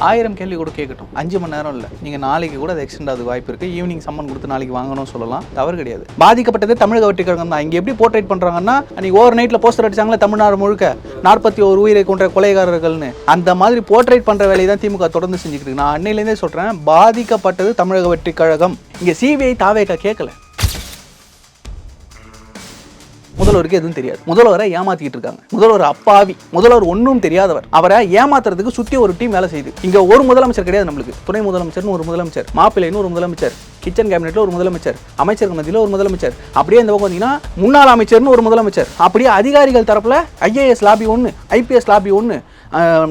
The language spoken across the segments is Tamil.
1000 கேள்வி கூட கேட்கட்டும். 5 மணி நேரம் இல்லை, நீங்கள் நாளைக்கு கூட அது எக்ஸ்டெண்ட் ஆகுது வாய்ப்பு இருக்குது. ஈவினிங் சம்மன் கொடுத்து நாளைக்கு வாங்கணும்னு சொல்லலாம், தவறு கிடையாது. பாதிக்கப்பட்டது தமிழக வெற்றிக்கழகம் தான். இங்கே எப்படி போர்ட்ரேட் பண்ணுறாங்கன்னா, அன்றைக்கி ஓவர் நைட்டில் போஸ்டர் அடிச்சாங்களே தமிழ்நாடு முழுக்க 41 உயிரை கொன்ற கொலைகாரர்கள்னு, அந்த மாதிரி போர்ட்ரேட் பண்ணுற வேலையை தான் திமுக தொடர்ந்து செஞ்சுக்கிட்டு இருக்கு. நான் அன்னையிலேருந்தே சொல்கிறேன், பாதிக்கப்பட்டது தமிழக வெற்றிக்கழகம். இங்கே சிபிஐ தாவேக கேட்கல. முதல்வருக்கு எதுவும் தெரியாது. முதல்வரை ஏமாத்திட்டு இருக்காங்க. முதல்வர் அப்பாவி, முதல்வர் ஒன்றும் தெரியாதவர். அவரை ஏமாத்துறதுக்கு சுற்றி ஒரு டீம் வேலை செய்யுது. இங்க ஒரு முதலமைச்சர் கிடையாது நம்மளுக்கு. துணை முதலமைச்சர்னு ஒரு முதலமைச்சர், மாப்பிள்ளைன்னு ஒரு முதலமைச்சர், கிச்சன் கேபினெட்ல ஒரு முதலமைச்சர், அமைச்சர்கள் மத்தியில் ஒரு முதலமைச்சர், அப்படியே இந்த பக்கம் வந்தீங்கன்னா முன்னாள் அமைச்சர்னு ஒரு முதலமைச்சர், அப்படியே அதிகாரிகள் தரப்புல ஐஏஎஸ் லாபி ஒன்று, ஐபிஎஸ் லாபி ஒன்று,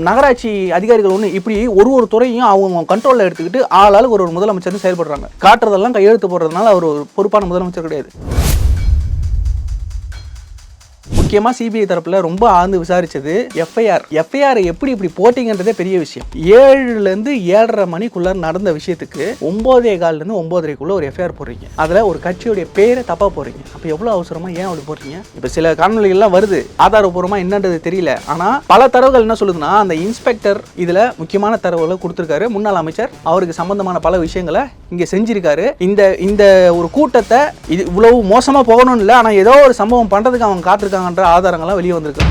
நகராட்சி அதிகாரிகள் ஒன்று, இப்படி ஒரு துறையும் அவங்க கண்ட்ரோலில் எடுத்துக்கிட்டு ஆளாளுக்கு ஒரு முதலமைச்சர்னு செயல்படுறாங்க. காட்டுறதெல்லாம் கையெழுத்து போடுறதுனால அவர் ஒரு பொறுப்பான முதலமைச்சர் கிடையாது. முக்கியமாக சிபிஐ தரப்பில் ரொம்ப ஆழ்ந்து விசாரித்தது எஃப்ஐஆர் எப்படி இப்படி போட்டிங்கன்றதே பெரிய விஷயம். 7லேருந்து 7:30 மணிக்குள்ள நடந்த விஷயத்துக்கு 9:15 9:30 ஒரு எஃப்ஐஆர் போடுறீங்க. அதில் ஒரு கட்சியுடைய பேரை தப்பாக போடுறீங்க. அப்போ எவ்வளோ அவசரமா ஏன் அப்படி போடுறீங்க? இப்போ சில காணொலிகள்லாம் வருது, ஆதாரபூர்வமாக என்னன்றது தெரியல. ஆனால் பல தரவுகள் என்ன சொல்லுதுன்னா, அந்த இன்ஸ்பெக்டர் இதில் முக்கியமான தரவுகளை கொடுத்துருக்காரு. முன்னாள் அமைச்சர் அவருக்கு சம்பந்தமான பல விஷயங்களை இங்கே செஞ்சிருக்காரு. இந்த ஒரு கூட்டத்தை இது இவ்வளவு மோசமாக போகணும்னு இல்லை, ஆனால் ஏதோ ஒரு சம்பவம் பண்ணுறதுக்கு அவங்க காத்திருக்காங்கன்ற ஆதாரங்கள்லாம் வெளியே வந்திருக்கு.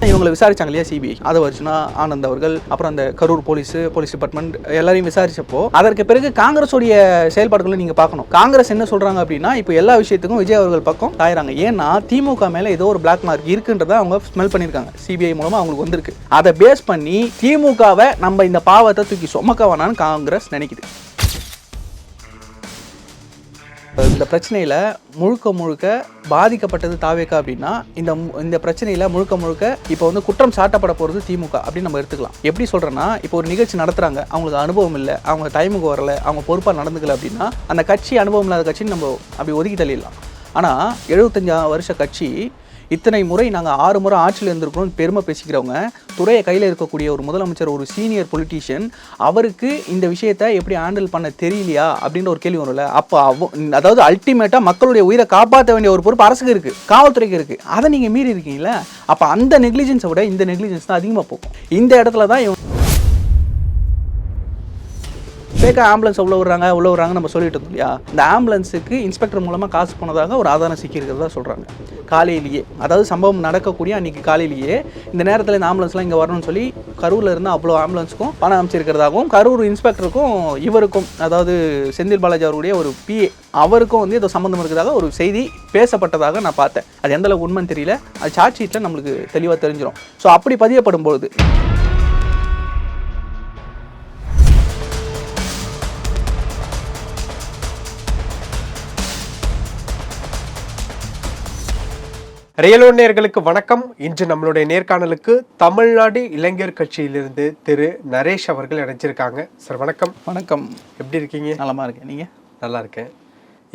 இவங்களை விசாரிச்சாங்க இல்லையா சிபிஐ, அதை வச்சுனா ஆனந்த் அவர்கள், அப்புறம் அந்த கரூர் போலீஸ் டிபார்ட்மெண்ட் எல்லாரையும் விசாரிச்சப்போ, அதற்கு பிறகு காங்கிரஸுடைய செயல்பாடுகளை நீங்க பார்க்கணும். காங்கிரஸ் என்ன சொல்றாங்க அப்படின்னா, இப்போ எல்லா விஷயத்துக்கும் விஜய் அவர்கள் பக்கம் தாயிறாங்க. ஏன்னா திமுக மேல ஏதோ ஒரு பிளாக் மார்க் இருக்குன்றதை அவங்க ஸ்மெல் பண்ணியிருக்காங்க. சிபிஐ மூலமா அவங்களுக்கு வந்திருக்கு. அதை பேஸ் பண்ணி திமுகவை நம்ம இந்த பாவத்தை தூக்கி சுமக்க வேணான்னு காங்கிரஸ் நினைக்குது. இந்த பிரச்சனையில் முழுக்க பாதிக்கப்பட்டது தாவேகா அப்படின்னா, இந்த பிரச்சனையில் முழுக்க இப்போ வந்து குற்றம் சாட்டப்பட போகிறது திமுக அப்படின்னு நம்ம எடுத்துக்கலாம். எப்படி சொல்கிறேன்னா, இப்போ ஒரு நிகழ்ச்சி நடத்துகிறாங்க, அவங்களுக்கு அனுபவம் இல்லை, அவங்க டைமுக்கு வரல, அவங்க பொறுப்பாக நடந்துக்கல அப்படின்னா, அந்த கட்சி அனுபவம் இல்லாத கட்சின்னு நம்ம அப்படி ஒதுக்கி தள்ளிடலாம். ஆனால் 75 வருஷ கட்சி இத்தனை முறை நாங்கள் 6 முறை ஆட்சியில் இருந்திருக்கணும்னு பெருமை பேசிக்கிறவங்க, துறையை கையில் இருக்கக்கூடிய ஒரு முதலமைச்சர், ஒரு சீனியர் பொலிட்டீஷியன், அவருக்கு இந்த விஷயத்தை எப்படி ஹேண்டில் பண்ண தெரியலையா அப்படின்ற ஒரு கேள்வி வரும்ல. அப்போ அதாவது அல்டிமேட்டாக மக்களுடைய உயிரை காப்பாற்ற வேண்டிய ஒரு பொறுப்பு அரசுக்கு இருக்குது, காவல்துறைக்கு இருக்குது. அதை நீங்கள் மீறி இருக்கீங்களா? அப்போ அந்த நெக்லிஜென்ஸை விட இந்த நெக்லிஜென்ஸ் தான் அதிகமாக போகும். இந்த இடத்துல தான் ஃபேக்காக ஆம்புலன்ஸ் உள்ள விடுறாங்க நம்ம சொல்லிட்டு இருந்தோம் இல்லையா. இந்த ஆம்புலன்ஸுக்கு இன்ஸ்பெக்டர் மூலமாக காசு போனதாக ஒரு ஆதாரம் சிக்கியிருக்கிறதா சொல்கிறாங்க. காலையிலேயே, அதாவது சம்பவம் நடக்கக்கூடிய அன்றைக்கி காலையிலேயே இந்த நேரத்தில் இந்த ஆம்புலன்ஸ்லாம் இங்கே வரணும்னு சொல்லி கரூரில் இருந்து அவ்வளோ ஆம்புலன்ஸுக்கும் பணம் அமைச்சிருக்கிறதாகவும், கரூர் இன்ஸ்பெக்டருக்கும் இவருக்கும், அதாவது செந்தில் பாலாஜி அவருடைய ஒரு பிஏ, அவருக்கும் வந்து ஏதோ சம்மந்தம் இருக்கிறதாக ஒரு செய்தி பேசப்பட்டதாக நான் பார்த்தேன். அது எந்தளவுக்கு உண்மைன்னு தெரியல. அது சார்ஜ் ஷீட்டில் நம்மளுக்கு தெளிவாக தெரிஞ்சிடும். ஸோ அப்படி பதியப்படும் பொழுது ரியலோ நேயர்களுக்கு வணக்கம். இன்று நம்மளுடைய நேர்காணலுக்கு தமிழ்நாடு இளைஞர் கட்சியிலிருந்து திரு நரேஷ் அவர்கள் இணைஞ்சிருக்காங்க. சார் வணக்கம். வணக்கம். எப்படி இருக்கீங்க? நலமா இருக்கேன். நீங்கள்? நல்லா இருக்கேன்.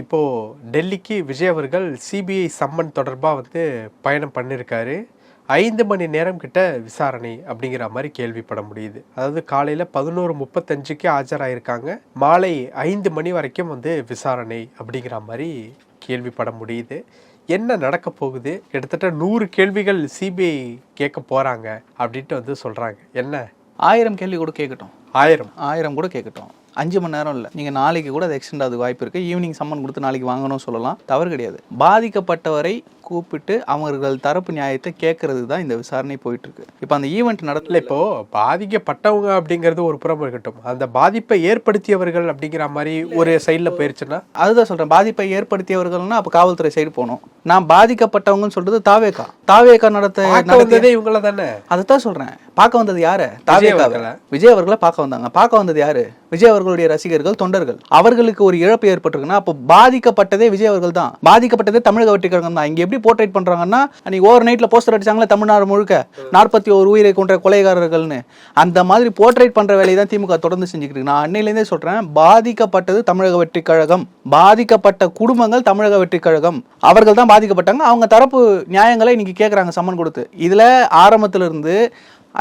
இப்போது டெல்லிக்கு விஜய் அவர்கள் சிபிஐ சம்மன் தொடர்பாக வந்து பயணம் பண்ணியிருக்காரு. 5 மணி நேரம் கிட்ட விசாரணை அப்படிங்கிற மாதிரி கேள்விப்பட முடியுது. அதாவது காலையில் 11:35க்கு ஆஜராயிருக்காங்க, மாலை 5 மணி வரைக்கும் வந்து விசாரணை அப்படிங்கிற மாதிரி கேள்விப்பட முடியுது. என்ன நடக்க போகுது? கிட்டத்தட்ட 100 கேள்விகள் சிபிஐ கேட்க போகிறாங்க அப்படின்ட்டு வந்து சொல்கிறாங்க. என்ன? 1000 கேள்வி கூட கேட்கட்டும். 1000 கூட கேட்கட்டும். 5 மணி நேரம் இல்லை, நீங்கள் நாளைக்கு கூட அது எக்ஸ்டெண்ட் ஆகுது வாய்ப்பு இருக்குது. ஈவினிங் சம்மன் கொடுத்து நாளைக்கு வாங்கணும்னு சொல்லலாம், தவறு கிடையாது. பாதிக்கப்பட்டவரை கூப்பிட்டு அவர்கள் தரப்பு நியாயத்தை கேட்கறது தான் இந்த விசாரணை போயிட்டு இருக்கு. இப்போ அந்த ஈவெண்ட் நடத்தல. இப்போ பாதிக்கப்பட்டவங்க அப்படிங்கிறது ஒரு புறம் இருக்கட்டும், அந்த பாதிப்பை ஏற்படுத்தியவர்கள் அப்படிங்கிற மாதிரி ஒரு சைடில் போயிருச்சுன்னா, அதுதான் சொல்றேன். பாதிப்பை ஏற்படுத்தியவர்கள்னா அப்போ காவல்துறை சைடு போகணும். நான் பாதிக்கப்பட்டவங்கன்னு சொல்றது தாவேகா நடந்ததே இவங்கள தானே. அதைத்தான் சொல்றேன். பார்க்க வந்தது யாரு? தாவேகா. விஜய் அவர்களை பார்க்க வந்தாங்க. பார்க்க வந்தது யாரு? விஜய் அவர்களுடைய ரசிகர்கள், தொண்டர்கள். அவர்களுக்கு ஒரு இழப்பு ஏற்பட்டிருக்குன்னா அப்போ பாதிக்கப்பட்டதே விஜய் அவர்கள் தான், பாதிக்கப்பட்டதே தமிழக வெற்றிக்கழகம் தான். இங்க எப்படி போர்ட்ரேட் பண்றாங்கன்னா, அன்னைக்கு ஓவர் நைட்ல போஸ்டர் அடிச்சாங்களே தமிழ்நாடு முழுக்க 41 உயிரை கொன்ற கொலைகாரர்கள்னு, அந்த மாதிரி போர்ட்ரேட் பண்ற வேலையை தான் திமுக தொடர்ந்து செஞ்சுக்கிட்டு இருக்கு. நான் அன்னையிலேருந்தே சொல்றேன், பாதிக்கப்பட்டது தமிழக வெற்றிக்கழகம், பாதிக்கப்பட்ட குடும்பங்கள் தமிழக வெற்றிக்கழகம், அவர்கள் தான் பாதிக்கப்பட்டாங்க. அவங்க தரப்பு நியாயங்களை இன்னைக்கு கேட்கறாங்க சம்மன் கொடுத்து. இதுல ஆரம்பத்துல இருந்து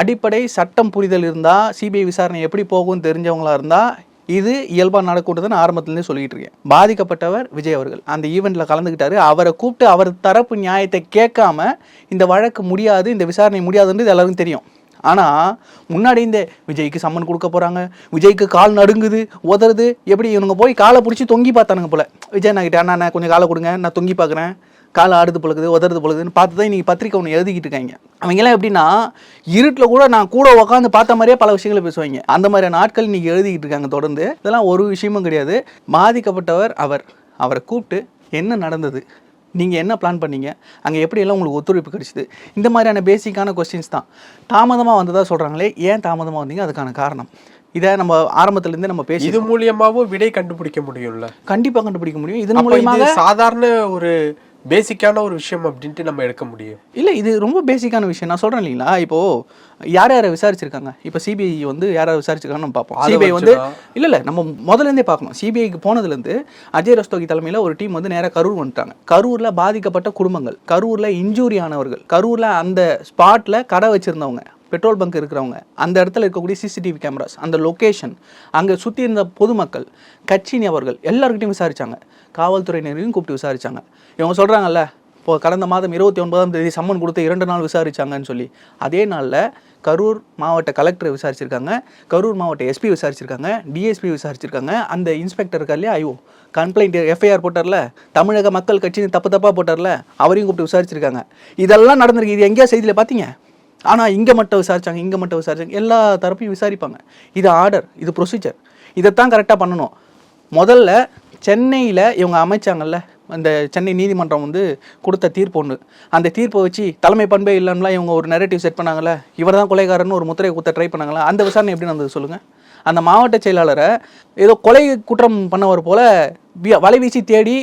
அடிப்படை சட்டம் புரிதல் இருந்தா, சிபிஐ விசாரணை எப்படி போகும்னு தெரிஞ்சவங்களா இருந்தா இது இயல்பாக நடக்கூடாதுன்னு ஆரம்பத்துலேருந்து சொல்லிட்டு இருக்கேன். பாதிக்கப்பட்டவர் விஜய் அவர்கள் அந்த ஈவெண்ட்டில் கலந்துக்கிட்டாரு. அவரை கூப்பிட்டு அவர் தரப்பு நியாயத்தை கேட்காம இந்த வழக்கு முடியாது, இந்த விசாரணை முடியாதுன்றது எல்லாருக்கும் தெரியும். ஆனால் முன்னாடி இந்த விஜய்க்கு சம்மன் கொடுக்க போகிறாங்க, விஜய்க்கு கால் நடுங்குது உதறது, எப்படி இவனுங்க போய் காலை பிடிச்சி தொங்கி பார்த்தானுங்க போல. விஜய் நான் கிட்ட அண்ணா கொஞ்சம் காலை கொடுங்க, நான் தொங்கி பார்க்குறேன், காலை ஆடுது பொழுது உதறது பொழுதுன்னு பார்த்து தான் இன்றைக்கி பத்திரிக்கை ஒன்று எழுதிக்கிட்டு இருக்காங்க. அவங்கெல்லாம் எப்படின்னா இருட்டில் கூட நான் கூட உட்காந்து பார்த்த மாதிரியே பல விஷயங்களை பேசுவாங்க. அந்த மாதிரியான நாட்கள் இன்றைக்கி எழுதிக்கிட்டு இருக்காங்க தொடர்ந்து. இதெல்லாம் ஒரு விஷயமும் கிடையாது. பாதிக்கப்பட்டவர் அவரை கூப்பிட்டு என்ன நடந்தது, நீங்கள் என்ன பிளான் பண்ணீங்க, அங்கே எப்படியெல்லாம் உங்களுக்கு ஒத்துழைப்பு கிடைச்சிது, இந்த மாதிரியான பேசிக்கான கொஸ்டின்ஸ் தான். தாமதமாக வந்ததாக சொல்கிறாங்களே, ஏன் தாமதமாக வந்தீங்க, அதுக்கான காரணம் இதை நம்ம ஆரம்பத்திலேருந்தே நம்ம பேசி இது மூலியமாகவும் விடை கண்டுபிடிக்க முடியும்ல. கண்டிப்பாக கண்டுபிடிக்க முடியும். இதன் மூலியமாக சாதாரண ஒரு பேசிக்கான ஒரு விஷயம் அப்படின்ட்டு நம்ம எடுக்க முடியும். இல்லை, இது ரொம்ப பேசிக்கான விஷயம். நான் சொல்கிறேன் இல்லைங்களா, இப்போது யார் யாரை விசாரிச்சிருக்காங்க, இப்போ சிபிஐ வந்து யாரை விசாரிச்சிருக்காங்கன்னு நம்ம பார்ப்போம். சிபிஐ வந்து இல்லை நம்ம முதலேருந்தே பார்க்கணும். சிபிஐக்கு போனதுலேருந்து அஜய் ரஸ்தோகி தலைமையில் ஒரு டீம் வந்து நேராக கரூர் வந்துட்டாங்க. கரூரில் பாதிக்கப்பட்ட குடும்பங்கள், கரூரில் இன்ஜூரி ஆனவர்கள், கரூரில் அந்த ஸ்பாட்டில் கடை வச்சுருந்தவங்க, பெட்ரோல் பங்க் இருக்கிறவங்க, அந்த இடத்துல இருக்கக்கூடிய சிசிடிவி கேமராஸ், அந்த லொக்கேஷன், அங்கே சுற்றி இருந்த பொதுமக்கள், கட்சி நபர்கள் எல்லாருக்கிட்டையும் விசாரித்தாங்க. காவல்துறையினரையும் கூப்பிட்டு விசாரித்தாங்க. இவங்க சொல்கிறாங்கல்ல, இப்போ கடந்த மாதம் 29ஆம் தேதி சம்மன் கொடுத்து 2 நாள் விசாரித்தாங்கன்னு சொல்லி, அதே நாளில் கரூர் மாவட்ட கலெக்டரை விசாரிச்சிருக்காங்க, கரூர் மாவட்ட எஸ்பி விசாரிச்சிருக்காங்க, டிஎஸ்பி விசாரிச்சிருக்காங்க, அந்த இன்ஸ்பெக்டர் இருக்கா இல்லையா, ஐயோ கம்ப்ளைண்ட் எஃப்ஐஆர் போட்டார்ல, தமிழக மக்கள் கட்சின்னு தப்பாக போட்டார்ல, அவரையும் கூப்பிட்டு விசாரிச்சிருக்காங்க. இதெல்லாம் நடந்திருக்கு. இது எங்கேயா செய்தியில் பார்த்தீங்க? ஆனால் இங்கே மட்டும் விசாரிச்சாங்க, எல்லா தரப்பையும் விசாரிப்பாங்க. இது ஆர்டர், இது ப்ரொசீஜர், இதைத்தான் கரெக்டாக பண்ணணும். முதல்ல சென்னையில் இவங்க அமைச்சாங்கல்ல, அந்த சென்னை நீதிமன்றம் வந்து கொடுத்த தீர்ப்பு ஒன்று, அந்த தீர்ப்பை வச்சு தலைமை பண்பே இல்லைன்னா இவங்க ஒரு நெரேட்டிவ் செட் பண்ணாங்கல்ல, இவர் தான் கொலைகாரன்னு ஒரு முத்திரை குத்த ட்ரை பண்ணாங்களா, அந்த விசாரணை எப்படி நடந்தது சொல்லுங்கள்? அந்த மாவட்ட செயலாளரை ஏதோ கொலை குற்றம் பண்ணவர் போல் வலைவீசி தேடி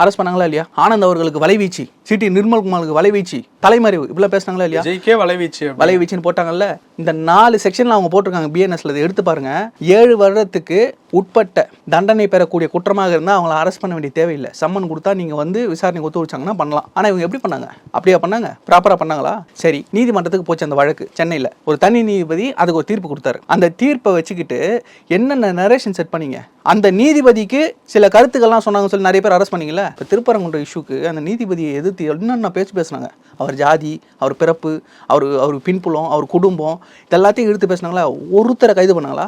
அரெஸ்ட் பண்ணாங்களா இல்லையா? ஆனந்த் அவர்களுக்கு வலைவீச்சு, சிடி நிர்மல்குமாருக்கு வலைவீச்சு, தலைமறைவு, இப்படிலாம் பேசினாங்களா இல்லையா? வலைவீச்சுன்னு போட்டாங்கல்ல. இந்த 4 செக்ஷன்ல அவங்க போட்டிருக்காங்க பிஎன்எஸ்ல. எடுத்து பாருங்க. 7 வருடத்துக்கு உட்பட்ட தண்டனை பெறக்கூடிய குற்றமாக இருந்தால் அவங்கள அரெஸ்ட் பண்ண வேண்டிய தேவையில்லை. சம்மன் கொடுத்தா நீங்கள் வந்து விசாரணை ஒத்துழைச்சாங்கன்னா பண்ணலாம். ஆனால் இவங்க எப்படி பண்ணாங்க? அப்படியா பண்ணாங்க? ப்ராப்பராக பண்ணாங்களா? சரி, நீதிமன்றத்துக்கு போச்சு அந்த வழக்கு. சென்னையில் ஒரு தனி நீதிபதி அதுக்கு ஒரு தீர்ப்பு கொடுத்தாரு. அந்த தீர்ப்பை வச்சுக்கிட்டு என்னென்ன நரேஷன் செட் பண்ணீங்க? அந்த நீதிபதிக்கு சில கருத்துக்கள்லாம் சொன்னாங்கன்னு சொல்லி நிறைய பேர் அரெஸ்ட் பண்ணீங்களா? இப்போ திருப்பரங்குன்ற இஷ்யூக்கு அந்த நீதிபதியை எதிர்த்து என்னென்ன பேசினாங்க. அவர் ஜாதி, அவர் பிறப்பு, அவர் பின்புலம், அவர் குடும்பம், இதெல்லாத்தையும் எடுத்து பேசினாங்களா? ஒருத்தரை கைது பண்ணாங்களா?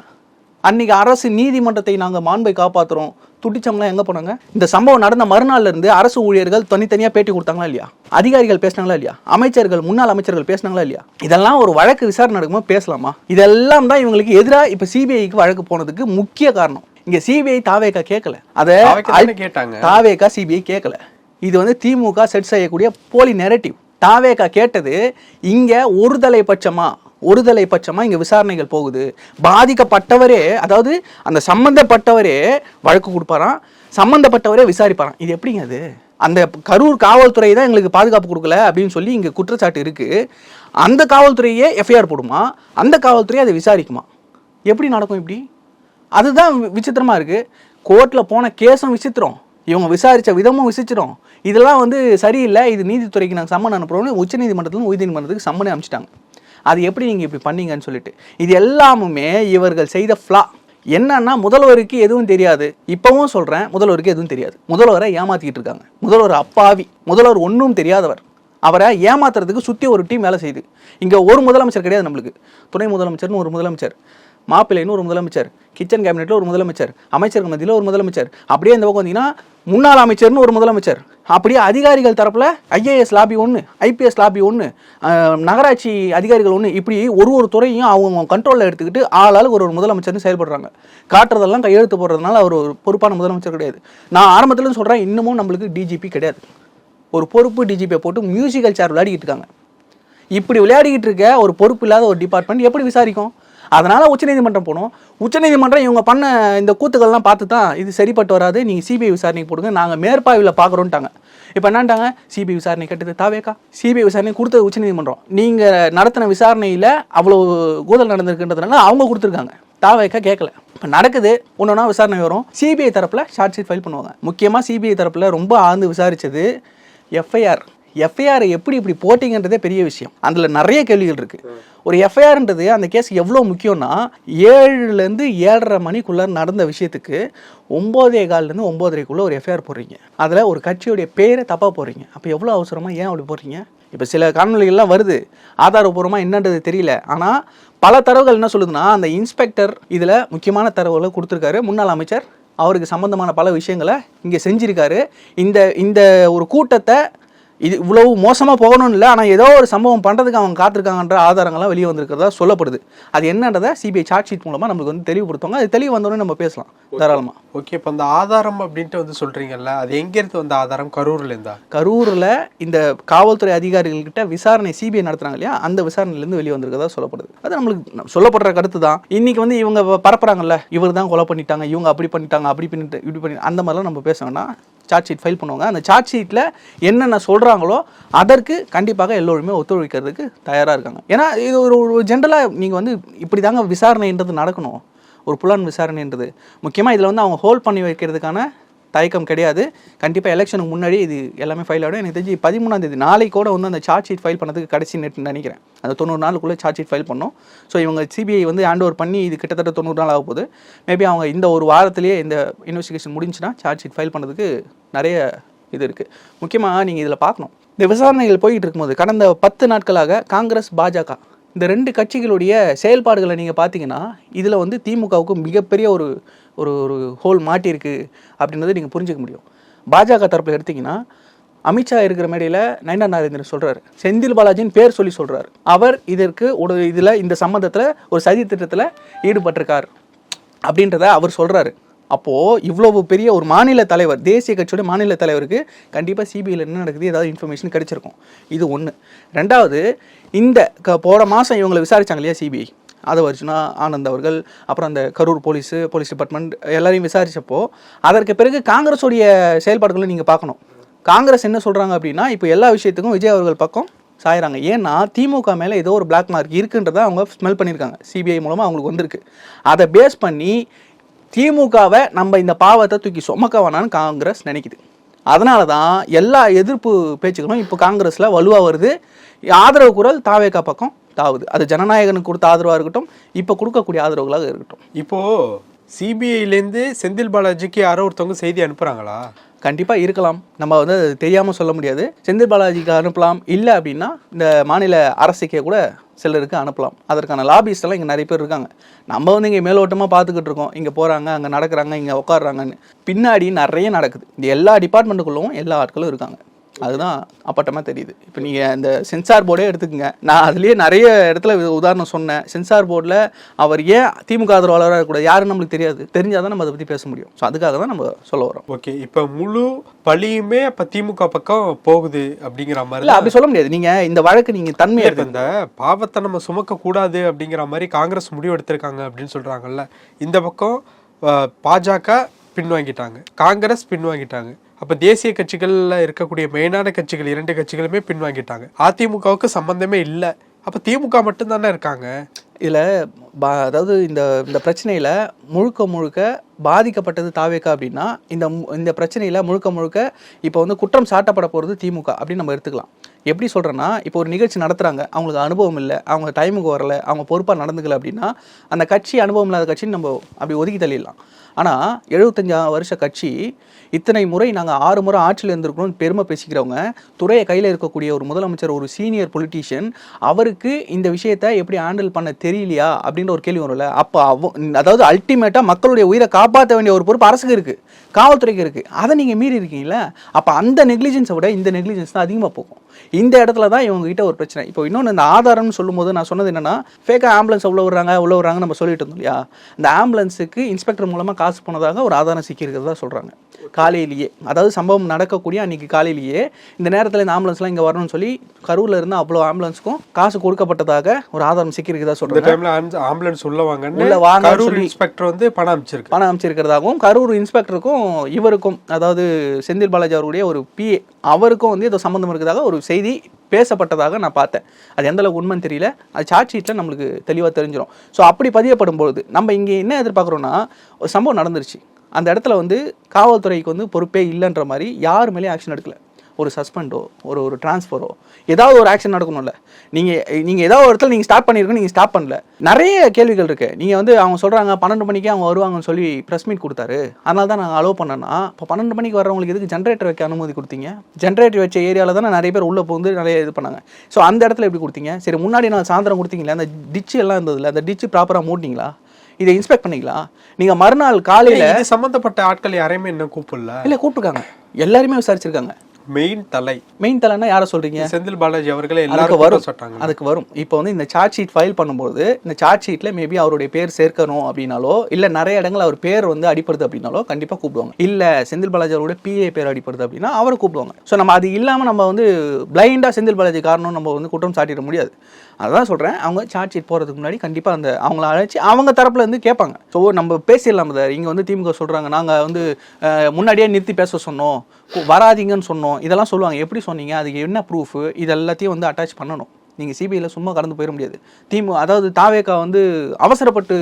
அன்னைக்கு அரசு நீதிமன்றத்தை நாங்கள் மாண்பை காப்பாற்றுறோம் துடிச்சவங்களாம் எங்கே போனாங்க? இந்த சம்பவம் நடந்த மறுநாள்ல இருந்து அரசு ஊழியர்கள் தனித்தனியாக பேட்டி கொடுத்தாங்களா இல்லையா? அதிகாரிகள் பேசினாங்களா இல்லையா? அமைச்சர்கள், முன்னாள் அமைச்சர்கள் பேசினாங்களா இல்லையா? இதெல்லாம் ஒரு வழக்கு விசாரணை நடக்கும்போது பேசலாமா? இதெல்லாம் தான் இவங்களுக்கு எதிராக இப்போ சிபிஐக்கு வழக்கு போனதுக்கு முக்கிய காரணம். இங்க சிபிஐ தாவேகா கேட்கல, அதை கேட்டாங்க. தாவேகா சிபிஐ கேட்கல. இது வந்து திமுக செட் செய்யக்கூடிய போலி நெரேட்டிவ். தாவேகா கேட்டது இங்க ஒருதலை பட்சமா இங்க விசாரணைகள் போகுது. பாதிக்கப்பட்டவரே, அதாவது அந்த சம்பந்தப்பட்டவரே வழக்கு கொடுப்பாராம், சம்பந்தப்பட்டவரே விசாரிப்பாராம். இது எப்படிங்க? அது அந்த கரூர் காவல்துறை தான் எங்களுக்கு பாதுகாப்பு கொடுக்கல அப்படின்னு சொல்லி இங்க குற்றச்சாட்டு இருக்கு. அந்த காவல்துறையே எஃப்ஐஆர் போடுமா, அந்த காவல்துறை அதை விசாரிக்குமா? எப்படி நடக்கும் இப்படி? அதுதான் விசித்திரமா இருக்கு. கோர்ட்ல போன கேஸும் விசித்திரம், இவங்க விசாரித்த விதமும் விசித்திரம். இதெல்லாம் வந்து சரியில்லை, இது நீதித்துறைக்கு நாங்கள் சம்மன் அனுப்புகிறோம்னு உச்சநீதிமன்றத்தில் உயர்நீதிமன்றத்துக்கு சம்மனை அனுப்பிச்சிட்டாங்க. அது எப்படி நீங்கள் இப்படி பண்ணீங்கன்னு சொல்லிட்டு, இது எல்லாமுமே இவர்கள் செய்த ஃப்ளா. என்னன்னா, முதல்வருக்கு எதுவும் தெரியாது. இப்பவும் சொல்கிறேன், முதல்வருக்கு எதுவும் தெரியாது. முதல்வரை ஏமாற்றிக்கிட்டு இருக்காங்க. முதல்வர் அப்பாவி, முதல்வர் ஒன்றும் தெரியாதவர். அவரை ஏமாத்துறதுக்கு சுற்றி ஒரு டீம் வேலை செய்யுது. இங்கே ஒரு முதலமைச்சர் கிடையாது நம்மளுக்கு. துணை முதலமைச்சர்னு ஒரு முதலமைச்சர், மாப்பிள்ளைன்னு ஒரு முதலமைச்சர், கிச்சன் கேபினெட்டில் ஒரு முதலமைச்சர், அமைச்சர்கள் மத்தியில் ஒரு முதலமைச்சர், அப்படியே இந்த பக்கம் வந்தீங்கன்னா முன்னாள் அமைச்சர்னு ஒரு முதலமைச்சர், அப்படியே அதிகாரிகள் தரப்பில் ஐஏஎஸ் லாபி ஒன்று, ஐபிஎஸ் லாபி ஒன்று, நகராட்சி அதிகாரிகள் ஒன்று, இப்படி ஒரு துறையும் அவங்க கண்ட்ரோலில் எடுத்துக்கிட்டு ஆளாளுக்கு ஒரு முதலமைச்சர்னு செயல்படுறாங்க. காட்டுறதெல்லாம் கையெழுத்து போடுறதுனால அவர் ஒரு பொறுப்பான முதலமைச்சர் கிடையாது. நான் ஆரம்பத்தில் சொல்கிறேன், இன்னமும் நம்மளுக்கு டிஜிபி கிடையாது. ஒரு பொறுப்பு டிஜிபியை போட்டு மியூசிக்கல் சேர் விளையாடிக்கிட்டு இருக்காங்க. இப்படி விளையாடிக்கிட்டு இருக்க ஒரு பொறுப்பு இல்லாத ஒரு டிபார்ட்மெண்ட் எப்படி விசாரிக்கும்? அதனால் உச்சநீதிமன்றம் போனோம். உச்சநீதிமன்றம் இவங்க பண்ண இந்த கூத்துக்கள்லாம் பார்த்து தான் இது சரிப்பட்டு வராது, நீங்கள் சிபிஐ விசாரணைக்கு போடுங்க, நாங்கள் மேற்பார்வையில் பார்க்குறோன்ட்டாங்க. இப்போ என்னட்டாங்க? சிபிஐ விசாரணை கேட்டது தாவேகா, சிபிஐ விசாரணை கொடுத்தது உச்சநீதிமன்றம். நீங்கள் நடத்தின விசாரணையில் அவ்வளோ கூதல் நடந்திருக்குன்றதுனால அவங்க கொடுத்துருக்காங்க, தாவேகா கேட்கல. இப்போ நடக்குது, ஒன்றுனா விசாரணை வரும். சிபிஐ தரப்பில் ஷார்ட் ஷீட் ஃபைல் பண்ணுவாங்க. முக்கியமாக சிபிஐ தரப்பில் ரொம்ப ஆழ்ந்து விசாரித்தது எஃப்ஐஆர் எப்படி இப்படி போட்டிங்கன்றதே பெரிய விஷயம். அதில் நிறைய கேள்விகள் இருக்குது. ஒரு எஃப்ஐஆர்ன்றது அந்த கேஸ் எவ்வளோ முக்கியம்னா, 7லேருந்து 7:30 மணிக்குள்ளே நடந்த விஷயத்துக்கு 9:15லேருந்து 9:30க்குள்ளே ஒரு எஃப்ஐஆர் போடுறீங்க. அதில் ஒரு கட்சியுடைய பேரை தப்பாக போடுறீங்க. அப்போ எவ்வளோ அவசரமாக ஏன் அப்படி போடுறீங்க? இப்போ சில காணொலிகள்லாம் வருது, ஆதாரபூர்வமாக என்னன்றது தெரியல. ஆனால் பல தரவுகள் என்ன சொல்லுதுன்னா, அந்த இன்ஸ்பெக்டர் இதில் முக்கியமான தரவுகளை கொடுத்துருக்காரு. முன்னாள் அமைச்சர் அவருக்கு சம்பந்தமான பல விஷயங்களை இங்கே செஞ்சிருக்காரு. இந்த ஒரு கூட்டத்தை இது இவ்வளவு மோசமாக போகணும்னு இல்லை, ஆனால் ஏதோ ஒரு சம்பவம் பண்ணுறதுக்கு அவங்க காத்திருக்காங்கன்ற ஆதாரங்கள்லாம் வெளியே வந்திருக்கிறதா சொல்லப்படுது. அது என்னன்றதை சிபிஐ சார்ஜ் ஷீட் மூலமாக நம்மளுக்கு வந்து தெளிவுபடுத்துவாங்க. அது தெளிவு வந்தோடனே நம்ம பேசலாம் தாராளமாக. ஓகே, இப்போ அந்த ஆதாரம் அப்படின்ட்டு வந்து சொல்கிறீங்கல்ல, அது எங்கேருந்து வந்த ஆதாரம்? கரூர்லேருந்தா? கரூரில் இந்த காவல்துறை அதிகாரிகள்கிட்ட விசாரணை சிபிஐ நடத்துகிறாங்க இல்லையா, அந்த விசாரணையிலேருந்து வெளியே வந்திருக்கிறதா சொல்லப்படுது. அது நம்மளுக்கு சொல்லப்படுற கருத்து தான். இன்றைக்கி வந்து இவங்க பரப்புறாங்கல்ல, இவர் தான் கொலை பண்ணிட்டாங்க, இவங்க அப்படி பண்ணிட்டாங்க, அப்படி பண்ணிட்டு இப்படி பண்ணி, அந்த மாதிரிலாம் நம்ம பேசணும்னா சார்ஜ் ஷீட் ஃபைல் பண்ணுவாங்க. அந்த சார்ஜ் ஷீட்டில் என்னென்ன சொல்கிறாங்களோ அதற்கு கண்டிப்பாக எல்லோருமே ஒத்துழைக்கிறதுக்கு தயாராக இருக்காங்க. ஏன்னா இது ஒரு ஜென்ரலாக நீங்கள் வந்து இப்படி தாங்க விசாரணைன்றது நடக்கணும், ஒரு புலன் விசாரணைன்றது. முக்கியமாக இதில் வந்து அவங்க ஹோல்ட் பண்ணி வைக்கிறதுக்கான தயக்கம் கிடையாது. கண்டிப்பாக எலெக்ஷனுக்கு முன்னாடி இது எல்லாமே ஃபைல் ஆகிடும். எனக்கு தெரிஞ்சு 13ஆம் தேதி நாளைக்கு கூட வந்து அந்த சார்ஜ் ஷீட் ஃபைல் பண்ணதுக்கு கடைசி நெட்னு நினைக்கிறேன். அந்த 90 நாளுக்குள்ளே சார்ஜ் ஷீட் ஃபைல் பண்ணோம். ஸோ இவங்க சிபிஐ வந்து ஹேண்ட் ஓவர் பண்ணி இது கிட்டத்தட்ட 90 நாள் ஆக போகுது. மேபி அவங்க இந்த ஒரு வாரத்திலேயே இந்த இன்வெஸ்டிகேஷன் முடிஞ்சுன்னா சார்ஜ் ஷீட் ஃபைல் பண்ணதுக்கு நிறைய இது இருக்குது. முக்கியமாக நீங்கள் இதில் பார்க்கணும், இந்த விசாரணைகள் போயிட்டு இருக்கும்போது கடந்த 10 நாட்களாக காங்கிரஸ், பாஜக இந்த 2 கட்சிகளுடைய செயல்பாடுகளை நீங்கள் பார்த்தீங்கன்னா இதில் வந்து திமுகவுக்கு மிகப்பெரிய ஒரு ஒரு ஒரு ஹோல் மாட்டியிருக்கு அப்படின்றத நீங்கள் புரிஞ்சிக்க முடியும். பாஜக தரப்பில் எடுத்திங்கன்னா அமித்ஷா இருக்கிற மேடையில் நயனா நாகேந்திரன் சொல்கிறாரு, செந்தில் பாலாஜின்னு பேர் சொல்லி சொல்கிறாரு, அவர் இதற்கு இதில் இந்த சம்பந்தத்தில் ஒரு சதி திட்டத்தில் ஈடுபட்டிருக்கார் அப்படின்றத அவர் சொல்கிறாரு. அப்போது இவ்வளவு பெரிய ஒரு மாநில தலைவர், தேசிய கட்சியோட மாநில தலைவருக்கு கண்டிப்பாக சிபிஐயில் என்ன நடக்குது ஏதாவது இன்ஃபர்மேஷன் கிடைச்சிருக்கும். இது ஒன்று. ரெண்டாவது, இந்த போன மாதம் இவங்களை விசாரித்தாங்க இல்லையா சிபிஐ, ஆதவ அர்ஜுனா, ஆனந்த் அவர்கள், அப்புறம் அந்த கரூர் போலீஸ் டிபார்ட்மெண்ட் எல்லாரையும் விசாரித்தப்போ அதற்கு பிறகு காங்கிரஸுடைய செயல்பாடுகளை நீங்கள் பார்க்கணும். காங்கிரஸ் என்ன சொல்கிறாங்க அப்படின்னா, இப்போ எல்லா விஷயத்துக்கும் விஜய் அவர்கள் பக்கம் சாயிறாங்க. ஏன்னா திமுக மேலே ஏதோ ஒரு பிளாக் மார்க் இருக்குன்றதை அவங்க ஸ்மெல் பண்ணியிருக்காங்க, சிபிஐ மூலமாக அவங்களுக்கு வந்திருக்கு. அதை பேஸ் பண்ணி திமுகவை நம்ம இந்த பாவத்தை தூக்கி சுமக்க வேணான்னு காங்கிரஸ் நினைக்குது. அதனால தான் எல்லா எதிர்ப்பு பேச்சுக்களும் இப்போ காங்கிரஸில் வலுவாக வருது. ஆதரவு குரல் தாவேகா பக்கம் தாவுது. அது ஜனநாயகனுக்கு கொடுத்த ஆதரவாக இருக்கட்டும், இப்போ கொடுக்கக்கூடிய ஆதரவுகளாக இருக்கட்டும். இப்போது சிபிஐலேருந்து செந்தில் பாலாஜிக்கு யாரோ ஒருத்தவங்க செய்தி அனுப்புகிறாங்களா? கண்டிப்பாக இருக்கலாம், நம்ம வந்து தெரியாமல் சொல்ல முடியாது. செந்தில் பாலாஜிக்கு அனுப்பலாம், இல்லை அப்படின்னா இந்த மாநில அரசுக்கே கூட சிலருக்கு அனுப்பலாம். அதற்கான லாபிஸ்ட் எல்லாம் இங்கே நிறைய பேர் இருக்காங்க. நம்ம வந்து இங்கே மேலோட்டமாக பார்த்துக்கிட்டு இருக்கோம், இங்கே போகிறாங்க, அங்கே நடக்கிறாங்க, இங்கே உட்காடுறாங்கன்னு. பின்னாடி நிறைய நடக்குது. இந்த எல்லா டிபார்ட்மெண்ட்டுக்குள்ளவும் எல்லா ஆட்களும் இருக்காங்க. அதுதான் அப்பட்டமாக தெரியுது. இப்போ நீங்கள் இந்த சென்சார் போர்டே எடுத்துக்கங்க, நான் அதுலேயே நிறைய இடத்துல உதாரணம் சொன்னேன். சென்சார் போர்டில் அவர் ஏன் திமுக ஆதரவாளராக இருக்கக்கூடாது, யாருன்னு நம்மளுக்கு தெரியாது. தெரிஞ்சால் தான் நம்ம அதை பற்றி பேச முடியும். ஸோ அதுக்காக தான் நம்ம சொல்ல வரோம். ஓகே, இப்போ முழு பழியுமே இப்போ திமுக பக்கம் போகுது அப்படிங்கிற மாதிரி இல்லை, அப்படி சொல்ல முடியாது. நீங்கள் இந்த வழக்கு நீங்கள் தன்மையை இந்த பாவத்தை நம்ம சுமக்கக்கூடாது அப்படிங்கிற மாதிரி காங்கிரஸ் முடிவு எடுத்திருக்காங்க அப்படின்னு சொல்கிறாங்கல்ல. இந்த பக்கம் பாஜக பின்வாங்கிட்டாங்க, காங்கிரஸ் பின்வாங்கிட்டாங்க. அப்போ தேசிய கட்சிகளில் இருக்கக்கூடிய மெயினான கட்சிகள் 2 கட்சிகளுமே பின்வாங்கிட்டாங்க. அதிமுகவுக்கு சம்பந்தமே இல்லை. அப்போ திமுக மட்டும்தானே இருக்காங்க இதில். அதாவது இந்த பிரச்சனையில் முழுக்க பாதிக்கப்பட்டது தாவேகா அப்படின்னா இந்த பிரச்சனையில் முழுக்க இப்போ வந்து குற்றம் சாட்டப்பட போகிறது திமுக அப்படின்னு நம்ம எடுத்துக்கலாம். எப்படி சொல்கிறேன்னா, இப்போ ஒரு நிகழ்ச்சி நடத்துகிறாங்க, அவங்களுக்கு அனுபவம் இல்லை, அவங்க டைமுக்கு வரலை, அவங்க பொறுப்பாக நடந்துக்கல அப்படின்னா அந்த கட்சி அனுபவம் இல்லாத கட்சின்னு நம்ம அப்படி ஒதுக்கி தள்ளிடலாம். ஆனால் 75 வருஷ கட்சி இத்தனை முறை நாங்கள் 6 முறை ஆட்சியில் இருந்திருக்கணும்னு பெருமை பேசிக்கிறவங்க, துறையை கையில் இருக்கக்கூடிய ஒரு முதலமைச்சர், ஒரு சீனியர் பொலிட்டீஷியன், அவருக்கு இந்த விஷயத்தை எப்படி ஹேண்டில் பண்ண தெரியலையா அப்படின்ற ஒரு கேள்வி வரும்ல. அப்போ அதாவது அல்டிமேட்டாக மக்களுடைய உயிரை காப்பாற்ற வேண்டிய ஒரு பொறுப்பு அரசுக்கு இருக்குது, காவல்துறைக்கு இருக்குது. அதை நீங்கள் மீறி இருக்கீங்களா? அப்போ அந்த நெக்லிஜென்ஸை விட இந்த நெக்லிஜென்ஸ் தான் அதிகமாக போகும். இந்த இடத்துல தான் இவங்ககிட்ட ஒரு பிரச்சனை. இப்போ இன்னொன்று, இந்த ஆதாரம்னு சொல்லும்போது நான் சொன்னது என்னன்னா, ஃபேக்காக ஆம்புலன்ஸ் உள்ள விடுறாங்கன்னு நம்ம சொல்லிட்டு இருந்தோம் இல்லையா. இந்த ஆம்புலன்ஸுக்கு இன்ஸ்பெக்டர் மூலமாக காசு போனதாக ஒரு ஆதாரம் சிக்கியிருக்கிறதா சொல்கிறாங்க. காலையிலேயே, அதாவது சம்பவம் நடக்கக்கூடிய அன்றைக்கி காலையிலேயே இந்த நேரத்தில் இந்த ஆம்புலன்ஸ்லாம் இங்கே வரணும்னு சொல்லி கரூரில் இருந்து அவ்வளோ ஆம்புலன்ஸுக்கும் காசு கொடுக்கப்பட்டதாக ஒரு ஆதாரம் சிக்கியிருக்கிறதா சொல்கிறாங்க. ஆம்புலன்ஸ் உள்ள வாங்க கரூர் இன்ஸ்பெக்டர் வந்து பணம் அமைச்சிருக்கிறதாகவும், கரூர் இன்ஸ்பெக்டருக்கும் இவருக்கும், அதாவது செந்தில் பாலாஜி அவருடைய ஒரு பிஏ, அவருக்கும் வந்து ஏதோ சம்மந்தம் இருக்கிறதாக ஒரு செய்தி பேசப்பட்டதாக நான் பார்த்தேன். அது எந்த அளவுக்கு உண்மைன்னு தெரியல. அது சார்ஜ் ஷீட்டில் நம்மளுக்கு தெளிவாக தெரிஞ்சிடும். ஸோ அப்படி பதியப்படும் பொழுது நம்ம இங்கே என்ன எதிர்பார்க்குறோன்னா, ஒரு சம்பவம் நடந்துருச்சு, அந்த இடத்துல வந்து காவல்துறைக்கு வந்து பொறுப்பே இல்லைன்ற மாதிரி யார் மேலேயும் ஆக்ஷன் எடுக்கல. ஒரு சஸ்பெண்டோ ஒரு டிரான்ஸ்ஃபரோ ஏதாவது ஒரு ஆக்ஷன் நடக்கணும்ல. நீங்கள் ஏதாவது ஒரு இடத்துல நீங்கள் ஸ்டார்ட் பண்ணியிருக்கோம், நீங்கள் ஸ்டாப் பண்ணல. நிறைய கேள்விகள் இருக்கு. நீங்கள் வந்து அவங்க சொல்கிறாங்க 12 மணிக்கே அவங்க வருவாங்கன்னு சொல்லி ப்ரெஸ் மீட் கொடுத்தாரு, அதனால தான் நாங்கள் அலோவ் பண்ணோன்னா, இப்போ 12 மணிக்கு வரவங்களுக்கு எதுக்கு ஜென்ரேட்டர் வைக்க அனுமதி கொடுத்தீங்க? ஜென்ரேட்டர் வச்ச ஏரியாவில் தானே நிறைய பேர் உள்ளே போந்து நிறைய இது பண்ணாங்க. ஸோ அந்த இடத்துல எப்படி கொடுத்தீங்க? சரி, முன்னாடி நான் சாயந்தரம் கொடுத்தீங்களா? அந்த டிச்சு எல்லாம் இருந்ததில்ல, அந்த டிச்சு ப்ராப்பராக மூட்டிங்களா? இதை இன்ஸ்பெக்ட் பண்ணிங்களா? நீங்கள் மறுநாள் காலையில் இது சம்மந்தப்பட்ட ஆட்கள் யாரையுமே இன்னும் கூப்பிடல. இல்லை, கூப்பிட்டுருக்காங்க, எல்லாருமே விசாரிச்சிருக்காங்க. மெயின் தலைன்னா யாரை சொல்றீங்க? செந்தில் பாலாஜி அவர்களே எல்லாரும் வரும். அதுக்கு வரும். இப்போ வந்து இந்த சார்ஜ் ஷீட் ஃபைல் பண்ணும்போது இந்த சார்ஜ் ஷீட்ல மேபி அவருடைய பேர் சேர்க்கணும் அப்படின்னாலோ, இல்ல நிறைய இடங்கள் அவர் பேர் வந்து அடிப்படுது அப்படின்னாலோ கண்டிப்பா கூப்பிடுவாங்க. இல்ல செந்தில் பாலாஜி அவருடைய பிஏ பேர் அடிப்படுது அப்படின்னா அவரை கூப்பிடுவாங்க. ஸோ நம்ம அது இல்லாம நம்ம வந்து பிளைண்டா செந்தில் பாலாஜி காரணம் நம்ம வந்து குற்றம் சாட்டிட முடியாது. அதான் சொல்றேன், அவங்க சார்ஜ் ஷீட் போறதுக்கு முன்னாடி கண்டிப்பா அந்த அவங்கள அழைச்சி அவங்க தரப்புல இருந்து கேட்பாங்க. ஸோ நம்ம பேசிடலாம். இங்க வந்து திமுக சொல்றாங்க நாங்க வந்து முன்னாடியே நிறுத்தி பேச சொன்னோம், வராதிங்கன்னு சொன்னோம், இதெல்லாம் சொல்லுவாங்க. எப்படி சொன்னீங்க? அதுக்கு என்ன ப்ரூஃப்? இது எல்லாத்தையும் வந்து அட்டாச் பண்ணணும். நீங்கள் சிபிஐயில் சும்மா கடந்து போயிட முடியாது. அதாவது தாவேகா வந்து அவசரப்பட்டு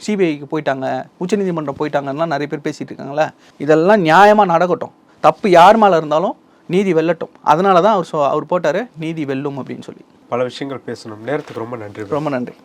சிபிஐக்கு போயிட்டாங்க, உச்சநீதிமன்றம் போயிட்டாங்கன்னா நிறைய பேர் பேசிகிட்டு இருக்காங்களே. இதெல்லாம் நியாயமாக நடக்கட்டும். தப்பு யார் மேலே இருந்தாலும் நீதி வெல்லட்டும். அதனால தான் அவர் போட்டார் நீதி வெல்லும் அப்படின்னு சொல்லி. பல விஷயங்கள் பேசணும். நேரத்துக்கு ரொம்ப நன்றி. ரொம்ப நன்றி.